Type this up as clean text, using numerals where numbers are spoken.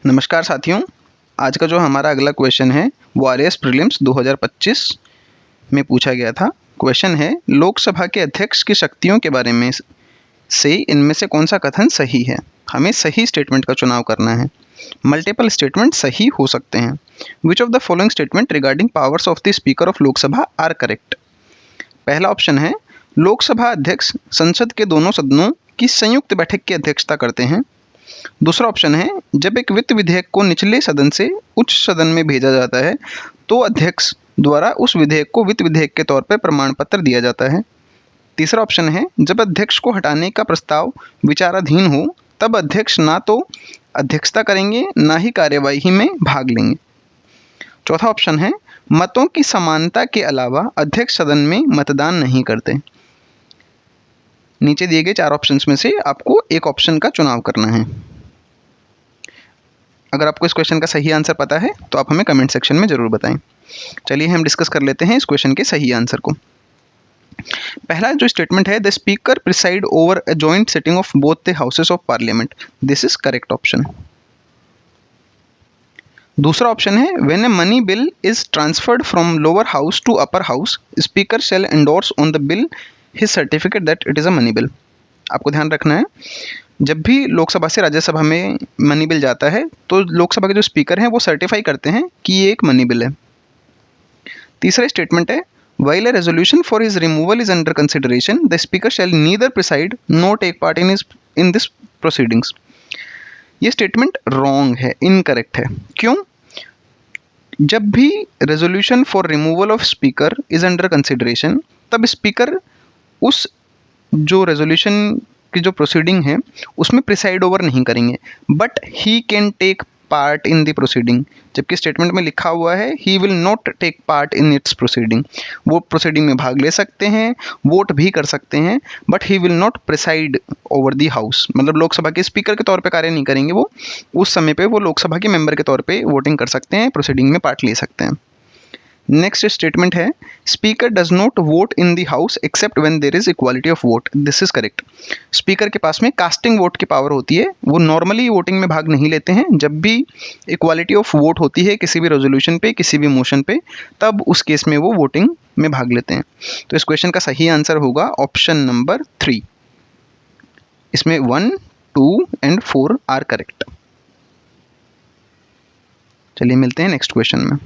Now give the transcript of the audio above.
नमस्कार साथियों, आज का जो हमारा अगला क्वेश्चन है वो आरएएस प्रीलिम्स 2025 में पूछा गया था। क्वेश्चन है, लोकसभा के अध्यक्ष की शक्तियों के बारे में से इनमें से कौन सा कथन सही है। हमें सही स्टेटमेंट का चुनाव करना है। मल्टीपल स्टेटमेंट सही हो सकते हैं। Which of the following statement regarding powers of the speaker of Lok Sabha are correct. पहला ऑप्शन है, लोकसभा अध्यक्ष संसद के दोनों सदनों की संयुक्त बैठक की अध्यक्षता करते हैं। दूसरा ऑप्शन है, जब एक वित्त विधेयक को निचले सदन से उच्च सदन में भेजा जाता है तो अध्यक्ष द्वारा उस विधेयक को वित्त विधेयक के तौर पर प्रमाण पत्र दिया जाता है। तीसरा ऑप्शन है, जब अध्यक्ष को हटाने का प्रस्ताव विचाराधीन हो तब अध्यक्ष ना तो अध्यक्षता करेंगे ना ही कार्यवाही में भाग लेंगे। चौथा ऑप्शन है, मतों की समानता के अलावा अध्यक्ष सदन में मतदान नहीं करते। नीचे दिए गए 4 ऑप्शंस में से आपको एक ऑप्शन का चुनाव करना है। अगर आपको इस क्वेश्चन का सही आंसर पता है तो आप हमें कमेंट सेक्शन में ज़रूर बताएं। चलिए हम डिस्कस कर लेते हैं इस क्वेश्चन के सही आंसर को। पहला जो स्टेटमेंट है, the speaker preside over a joint sitting of both the houses of parliament. This is correct option. दूसरा ऑप्शन है, when a money bill is transferred from lower house to upper house, speaker shall endorse on the bill his certificate that it is a money bill. आपको ध्यान रखना है, जब भी लोकसभा से राज्यसभा में मनी बिल जाता है तो लोकसभा के जो स्पीकर हैं वो सर्टिफाई करते हैं कि ये एक मनी बिल है। तीसरा स्टेटमेंट है, while a resolution for his removal is under consideration, the speaker shall neither preside no take part in this proceedings. ये स्टेटमेंट रॉन्ग है, इनकरेक्ट है। क्यों? जब भी resolution for removal of speaker is under consideration, तब speaker उस जो resolution की जो प्रोसीडिंग है उसमें प्रिसाइड ओवर नहीं करेंगे, but he can take part in the proceeding. जबकि स्टेटमेंट में लिखा हुआ है he will not take part in its proceeding. वो प्रोसीडिंग में भाग ले सकते हैं, वोट भी कर सकते हैं, but he will not preside over the house. मतलब लोकसभा के स्पीकर के तौर पे कार्य नहीं करेंगे वो। उस समय पे वो लोकसभा के मेंबर के तौर पे वोटिंग कर सकते हैं, प्रोसीडिंग में पार्ट ले सकते हैं। नेक्स्ट स्टेटमेंट है, speaker does not vote in the house except when there is equality of vote. This is correct. Speaker के पास में कास्टिंग वोट की पावर होती है, वो नॉर्मली वोटिंग में भाग नहीं लेते हैं। जब भी इक्वालिटी ऑफ वोट होती है किसी भी रेजोल्यूशन पे, किसी भी मोशन पे, तब उस केस में वो वोटिंग में भाग लेते हैं। तो इस क्वेश्चन का सही आंसर होगा ऑप्शन नंबर 3। इसमें 1, 2 एंड 4 आर करेक्ट। चलिए मिलते हैं नेक्स्ट क्वेश्चन में।